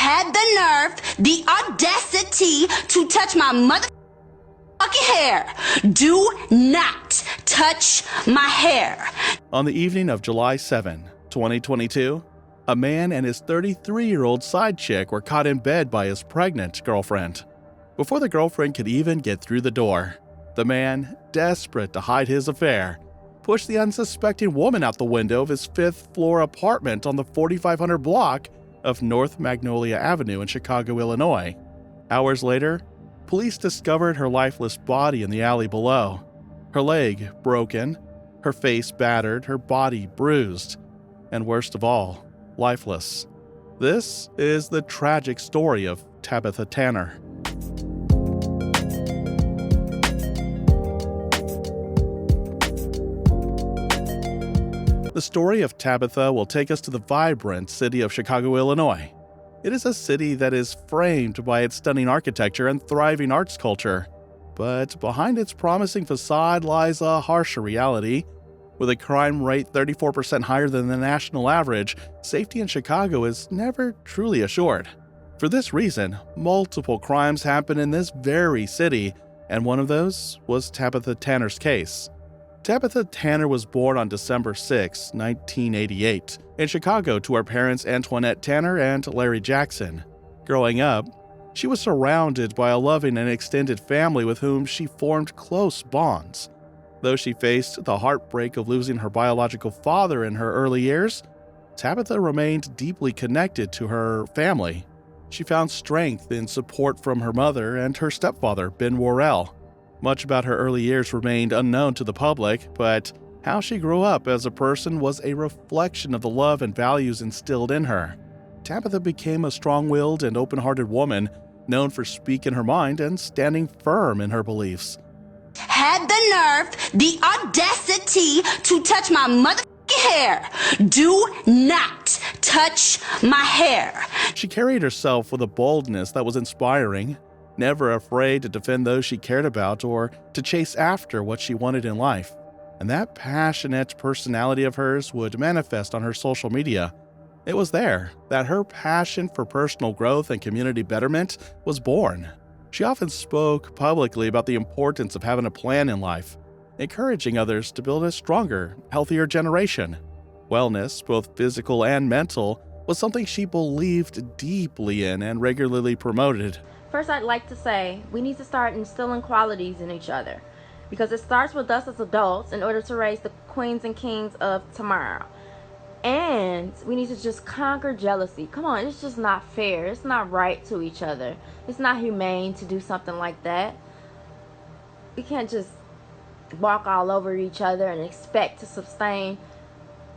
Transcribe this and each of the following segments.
had the nerve, the audacity to touch my motherfucking hair. Do not touch my hair. On the evening of July 7, 2022, a man and his 33-year-old side chick were caught in bed by his pregnant girlfriend. Before the girlfriend could even get through the door, the man, desperate to hide his affair, pushed the unsuspecting woman out the window of his fifth-floor apartment on the 4500 block of North Magnolia Avenue in Chicago, Illinois. Hours later, police discovered her lifeless body in the alley below. Her leg broken, her face battered, her body bruised, and worst of all, lifeless. This is the tragic story of Tabitha Tanner. The story of Tabitha will take us to the vibrant city of Chicago, Illinois. It is a city that is framed by its stunning architecture and thriving arts culture. But behind its promising facade lies a harsher reality. With a crime rate 34% higher than the national average, safety in Chicago is never truly assured. For this reason, multiple crimes happen in this very city, and one of those was Tabitha Tanner's case. Tabitha Tanner was born on December 6, 1988, in Chicago to her parents Antoinette Tanner and Larry Jackson. Growing up, she was surrounded by a loving and extended family with whom she formed close bonds. Though she faced the heartbreak of losing her biological father in her early years, Tabitha remained deeply connected to her family. She found strength in support from her mother and her stepfather, Ben Worrell. Much about her early years remained unknown to the public, but how she grew up as a person was a reflection of the love and values instilled in her. Tabitha became a strong-willed and open-hearted woman, known for speaking her mind and standing firm in her beliefs. Had the nerve, the audacity to touch my motherfucking hair. Do not touch my hair. She carried herself with a boldness that was inspiring, never afraid to defend those she cared about or to chase after what she wanted in life. And that passionate personality of hers would manifest on her social media. It was there that her passion for personal growth and community betterment was born. She often spoke publicly about the importance of having a plan in life, encouraging others to build a stronger, healthier generation. Wellness, both physical and mental, was something she believed deeply in and regularly promoted. First, I'd like to say we need to start instilling qualities in each other, because it starts with us as adults in order to raise the queens and kings of tomorrow. And we need to just conquer jealousy. Come on, it's just not fair. It's not right to each other. It's not humane to do something like that. We can't just walk all over each other and expect to sustain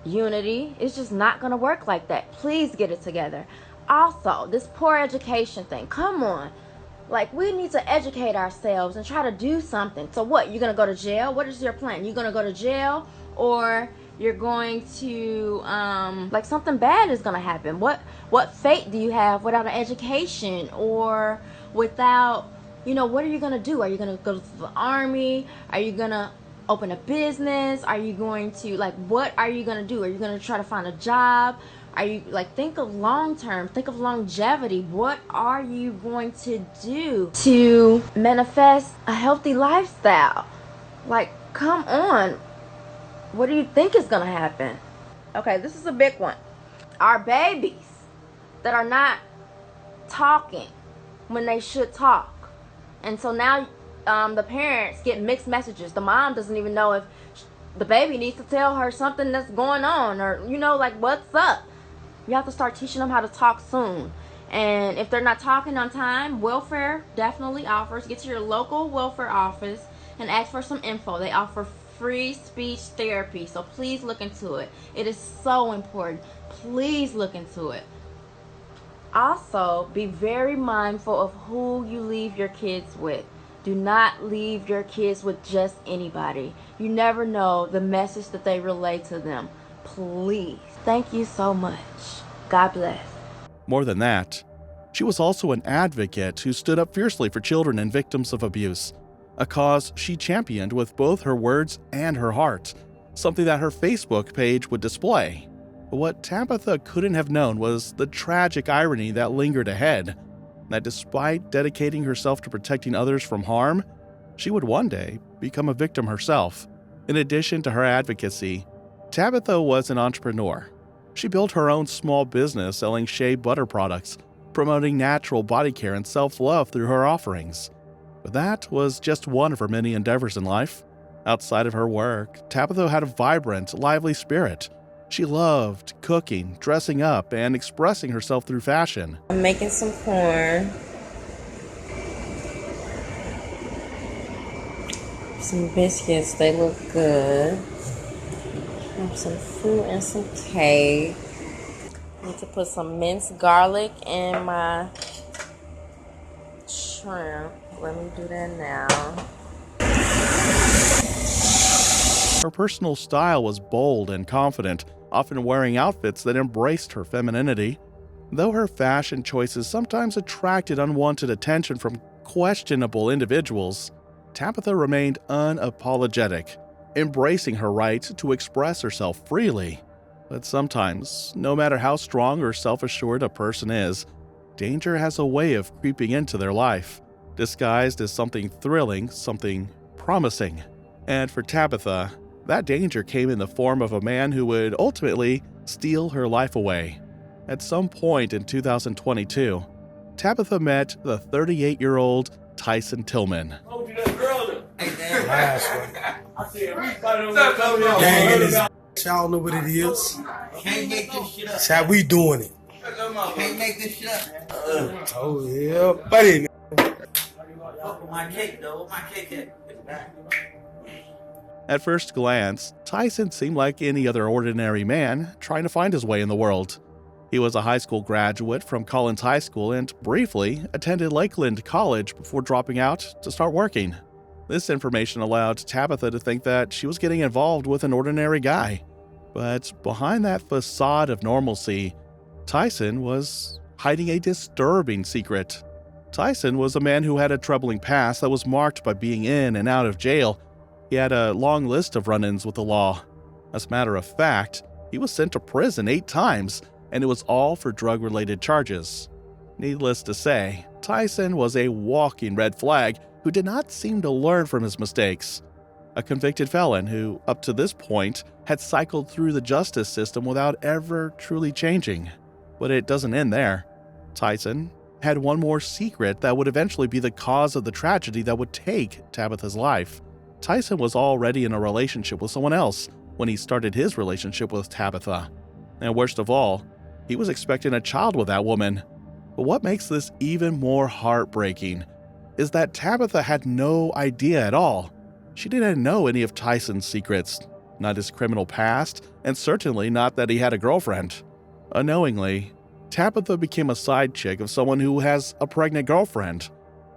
unity. It's just not going to work like that. Please get it together. Also, this poor education thing. Come on. Like, we need to educate ourselves and try to do something. So what? You're going to go to jail? What is your plan? You're going to go to jail, or you're going to, like, something bad is going to happen. What fate do you have without an education, or without, what are you going to do? Are you going to go to the army? Are you going to open a business? Are you going to, what are you going to do? Are you going to try to find a job? Are you, think of long term, think of longevity. What are you going to do to manifest a healthy lifestyle? Come on. What do you think is going to happen? Okay, this is a big one. Our babies that are not talking when they should talk. And so now the parents get mixed messages. The mom doesn't even know if the baby needs to tell her something that's going on, or, what's up. You have to start teaching them how to talk soon. And if they're not talking on time, welfare definitely offers. Get to your local welfare office and ask for some info. They offer free speech therapy, so please look into it. It is so important. Please look into it. Also, be very mindful of who you leave your kids with. Do not leave your kids with just anybody. You never know the message that they relay to them. Please. Thank you so much. God bless. More than that, she was also an advocate who stood up fiercely for children and victims of abuse, a cause she championed with both her words and her heart, something that her Facebook page would display. But what Tabitha couldn't have known was the tragic irony that lingered ahead, that despite dedicating herself to protecting others from harm, she would one day become a victim herself. In addition to her advocacy, Tabitha was an entrepreneur. She built her own small business selling shea butter products, promoting natural body care and self-love through her offerings. But that was just one of her many endeavors in life. Outside of her work, Tabitha had a vibrant, lively spirit. She loved cooking, dressing up, and expressing herself through fashion. I'm making some corn, some biscuits, they look good. Have some fruit and some cake. Need to put some minced garlic in my shrimp. Let me do that now. Her personal style was bold and confident, often wearing outfits that embraced her femininity. Though her fashion choices sometimes attracted unwanted attention from questionable individuals, Tabitha remained unapologetic, embracing her right to express herself freely. But sometimes, no matter how strong or self-assured a person is, danger has a way of creeping into their life, disguised as something thrilling, something promising. And for Tabitha, that danger came in the form of a man who would ultimately steal her life away. At some point in 2022, Tabitha met the 38-year-old Tyson Tillman. Y'all know what it is. Can't make this shit up. That's how we doing it. Can't make this shit up. Oh yeah, buddy. Fuck with my cake though. My cake at? At first glance, Tyson seemed like any other ordinary man trying to find his way in the world. He was a high school graduate from Collins High School and briefly attended Lakeland College before dropping out to start working. This information allowed Tabitha to think that she was getting involved with an ordinary guy. But behind that facade of normalcy, Tyson was hiding a disturbing secret. Tyson was a man who had a troubling past that was marked by being in and out of jail. He had a long list of run-ins with the law. As a matter of fact, he was sent to prison 8 times, and it was all for drug-related charges. Needless to say, Tyson was a walking red flag who did not seem to learn from his mistakes. A convicted felon who, up to this point, had cycled through the justice system without ever truly changing. But it doesn't end there. Tyson had one more secret that would eventually be the cause of the tragedy that would take Tabitha's life. Tyson was already in a relationship with someone else when he started his relationship with Tabitha. And worst of all, he was expecting a child with that woman. But what makes this even more heartbreaking is that Tabitha had no idea at all. She didn't know any of Tyson's secrets, not his criminal past, and certainly not that he had a girlfriend. Unknowingly, Tabitha became a side chick of someone who has a pregnant girlfriend.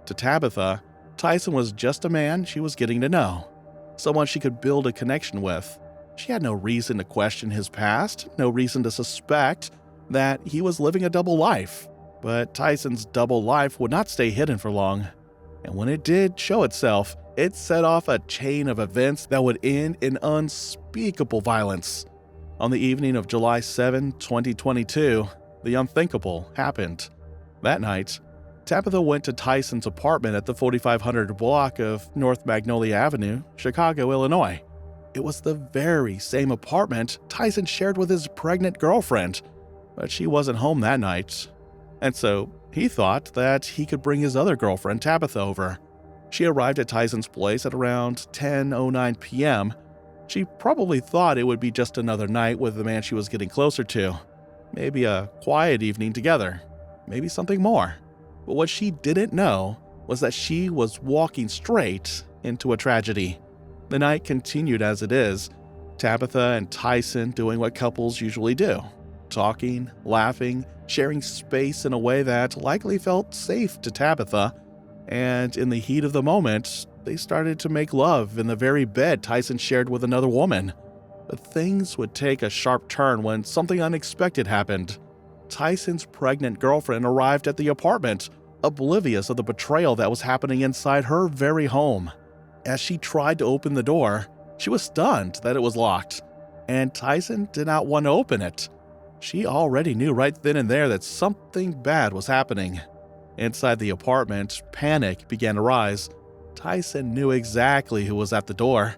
To Tabitha, Tyson was just a man she was getting to know, someone she could build a connection with. She had no reason to question his past, no reason to suspect that he was living a double life. But Tyson's double life would not stay hidden for long. And when it did show itself, it set off a chain of events that would end in unspeakable violence. On the evening of July 7, 2022, the unthinkable happened. That night, Tabitha went to Tyson's apartment at the 4500 block of North Magnolia Avenue, Chicago, Illinois. It was the very same apartment Tyson shared with his pregnant girlfriend, but she wasn't home that night. And so he thought that he could bring his other girlfriend, Tabitha, over. She arrived at Tyson's place at around 10:09 p.m. She probably thought it would be just another night with the man she was getting closer to. Maybe a quiet evening together. Maybe something more. But what she didn't know was that she was walking straight into a tragedy. The night continued as it is, Tabitha and Tyson doing what couples usually do. Talking, laughing, sharing space in a way that likely felt safe to Tabitha. And in the heat of the moment, they started to make love in the very bed Tyson shared with another woman. But things would take a sharp turn when something unexpected happened. Tyson's pregnant girlfriend arrived at the apartment, oblivious of the betrayal that was happening inside her very home. As she tried to open the door, she was stunned that it was locked, and Tyson did not want to open it. She already knew right then and there that something bad was happening. Inside the apartment, panic began to rise. Tyson knew exactly who was at the door.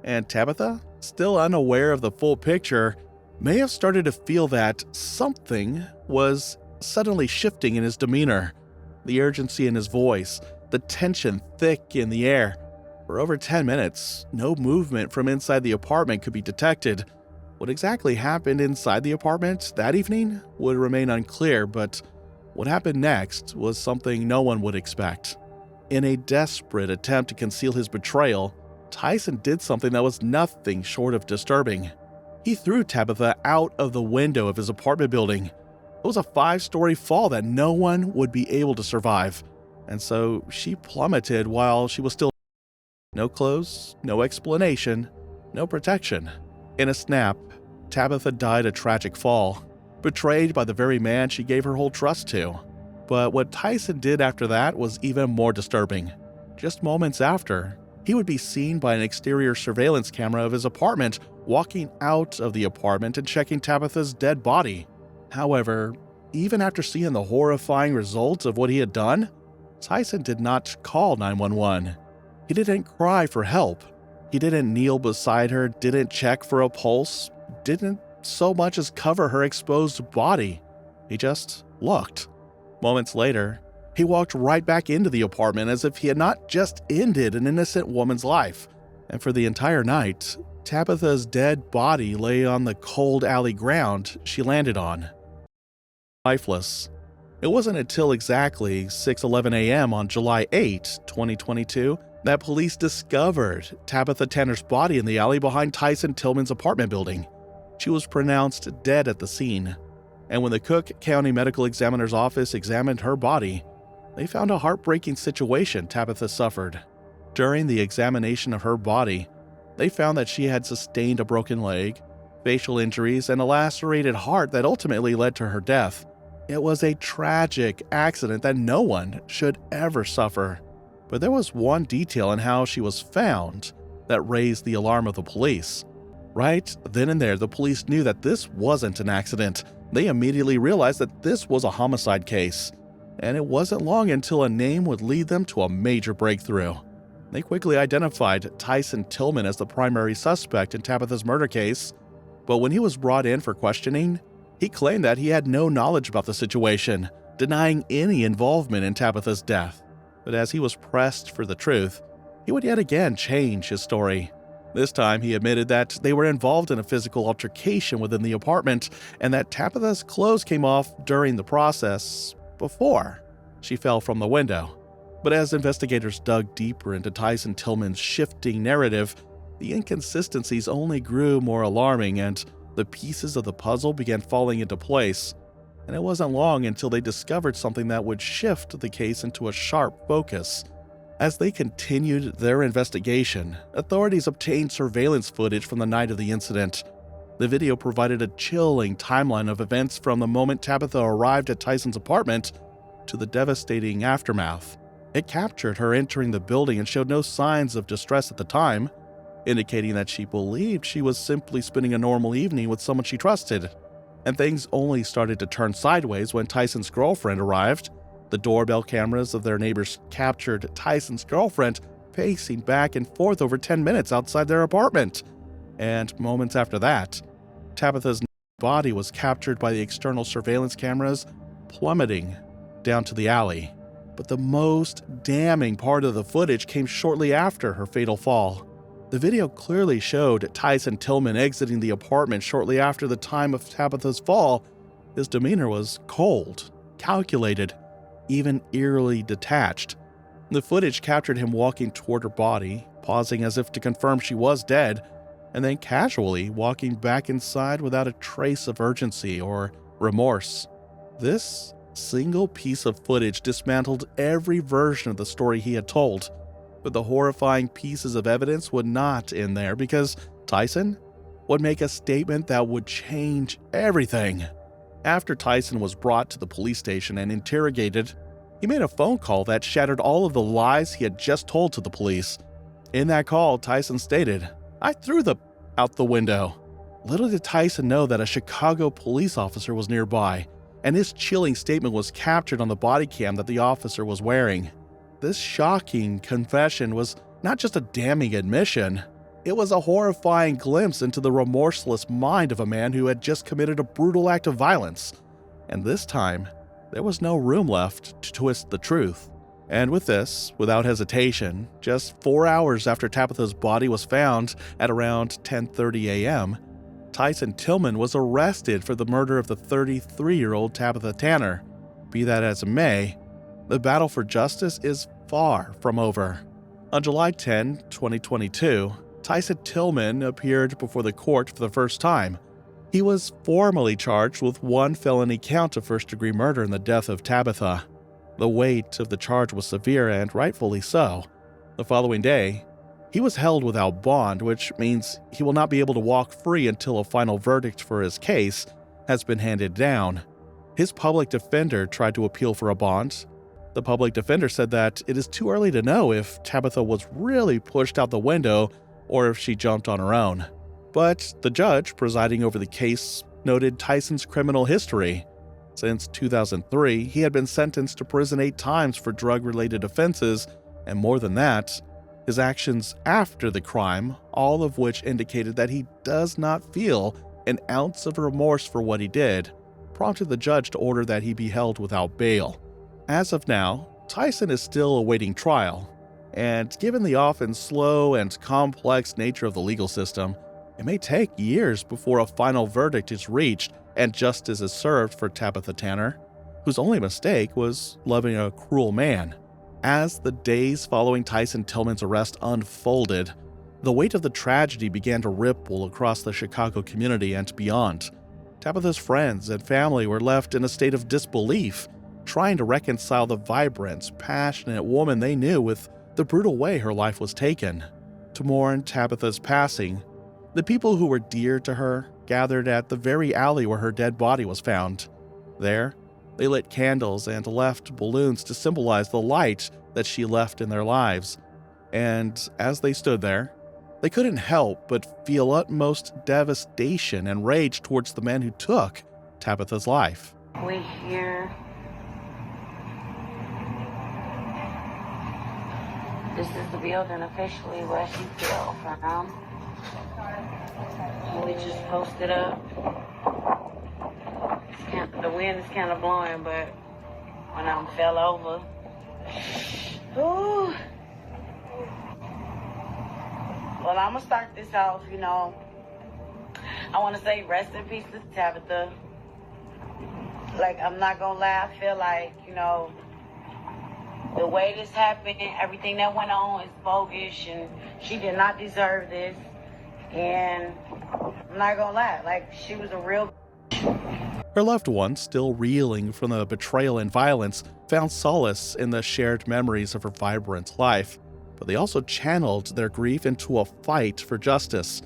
And Tabitha, still unaware of the full picture, may have started to feel that something was suddenly shifting in his demeanor. The urgency in his voice, the tension thick in the air. For over 10 minutes, no movement from inside the apartment could be detected. What exactly happened inside the apartment that evening would remain unclear, but what happened next was something no one would expect. In a desperate attempt to conceal his betrayal, Tyson did something that was nothing short of disturbing. He threw Tabitha out of the window of his apartment building. It was a 5-story fall that no one would be able to survive, and so she plummeted while she was still. No clothes, no explanation, no protection. In a snap, Tabitha died a tragic fall, betrayed by the very man she gave her whole trust to. But what Tyson did after that was even more disturbing. Just moments after, he would be seen by an exterior surveillance camera of his apartment walking out of the apartment and checking Tabitha's dead body. However, even after seeing the horrifying results of what he had done, Tyson did not call 911. He didn't cry for help. He didn't kneel beside her, didn't check for a pulse, didn't so much as cover her exposed body. He just looked. Moments later, he walked right back into the apartment as if he had not just ended an innocent woman's life. And for the entire night, Tabitha's dead body lay on the cold alley ground she landed on. Lifeless. It wasn't until exactly 6:11 a.m. on July 8, 2022, that police discovered Tabitha Tanner's body in the alley behind Tyson Tillman's apartment building. She was pronounced dead at the scene, and when the Cook County Medical Examiner's Office examined her body, they found a heartbreaking situation Tabitha suffered. During the examination of her body, they found that she had sustained a broken leg, facial injuries, and a lacerated heart that ultimately led to her death. It was a tragic accident that no one should ever suffer. But there was one detail in how she was found that raised the alarm of the police. Right then and there, the police knew that this wasn't an accident. They immediately realized that this was a homicide case. And it wasn't long until a name would lead them to a major breakthrough. They quickly identified Tyson Tillman as the primary suspect in Tabitha's murder case. But when he was brought in for questioning, he claimed that he had no knowledge about the situation, denying any involvement in Tabitha's death. But as he was pressed for the truth, he would yet again change his story. This time, he admitted that they were involved in a physical altercation within the apartment and that Tabitha's clothes came off during the process before she fell from the window. But as investigators dug deeper into Tyson Tillman's shifting narrative, the inconsistencies only grew more alarming and the pieces of the puzzle began falling into place. And it wasn't long until they discovered something that would shift the case into a sharp focus. As they continued their investigation, authorities obtained surveillance footage from the night of the incident. The video provided a chilling timeline of events from the moment Tabitha arrived at Tyson's apartment to the devastating aftermath. It captured her entering the building and showed no signs of distress at the time, indicating that she believed she was simply spending a normal evening with someone she trusted. And things only started to turn sideways when Tyson's girlfriend arrived. The doorbell cameras of their neighbors captured Tyson's girlfriend pacing back and forth over 10 minutes outside their apartment. And moments after that, Tabitha's body was captured by the external surveillance cameras, plummeting down to the alley. But the most damning part of the footage came shortly after her fatal fall. The video clearly showed Tyson Tillman exiting the apartment shortly after the time of Tabitha's fall. His demeanor was cold, calculated, even eerily detached. The footage captured him walking toward her body, pausing as if to confirm she was dead, and then casually walking back inside without a trace of urgency or remorse. This single piece of footage dismantled every version of the story he had told. But the horrifying pieces of evidence would not end there because Tyson would make a statement that would change everything. After Tyson was brought to the police station and interrogated, he made a phone call that shattered all of the lies he had just told to the police. In that call, Tyson stated, "I threw the out the window," Little did Tyson know that a Chicago police officer was nearby, and his chilling statement was captured on the body cam that the officer was wearing. This shocking confession was not just a damning admission, it was a horrifying glimpse into the remorseless mind of a man who had just committed a brutal act of violence. And this time, there was no room left to twist the truth. And with this, without hesitation, just 4 hours after Tabitha's body was found at around 10:30 a.m., Tyson Tillman was arrested for the murder of the 33-year-old Tabitha Tanner. Be that as it may, the battle for justice is far from over. On July 10, 2022, Tyson Tillman appeared before the court for the first time. He was formally charged with one felony count of first-degree murder in the death of Tabitha. The weight of the charge was severe, and rightfully so. The following day, he was held without bond, which means he will not be able to walk free until a final verdict for his case has been handed down. His public defender tried to appeal for a bond. The public defender said that it is too early to know if Tabitha was really pushed out the window or if she jumped on her own. But the judge presiding over the case noted Tyson's criminal history. Since 2003, he had been sentenced to prison 8 times for drug-related offenses, and more than that, his actions after the crime, all of which indicated that he does not feel an ounce of remorse for what he did, prompted the judge to order that he be held without bail. As of now, Tyson is still awaiting trial, and given the often slow and complex nature of the legal system, it may take years before a final verdict is reached and justice is served for Tabitha Tanner, whose only mistake was loving a cruel man. As the days following Tyson Tillman's arrest unfolded, the weight of the tragedy began to ripple across the Chicago community and beyond. Tabitha's friends and family were left in a state of disbelief, trying to reconcile the vibrant, passionate woman they knew with the brutal way her life was taken. To mourn Tabitha's passing, the people who were dear to her gathered at the very alley where her dead body was found. There, they lit candles and left balloons to symbolize the light that she left in their lives. And as they stood there, they couldn't help but feel utmost devastation and rage towards the man who took Tabitha's life. We here. This is the building officially where she fell from. We just posted up. The wind is kind of blowing, but when I fell over, ooh. Well, I'm gonna start this off. I want to say rest in peace to Tabitha. Like, I'm not gonna lie, I feel like the way this happened, everything that went on is bogus, and she did not deserve this. And I'm not gonna lie, like, she was a real. Her loved ones, still reeling from the betrayal and violence, found solace in the shared memories of her vibrant life, but they also channeled their grief into a fight for justice.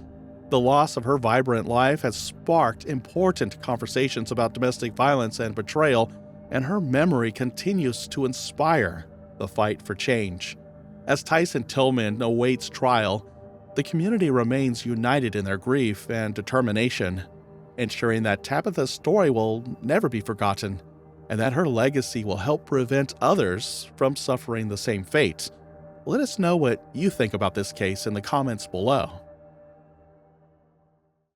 The loss of her vibrant life has sparked important conversations about domestic violence and betrayal, and her memory continues to inspire the fight for change. As Tyson Tillman awaits trial, the community remains united in their grief and determination, ensuring that Tabitha's story will never be forgotten and that her legacy will help prevent others from suffering the same fate. Let us know what you think about this case in the comments below.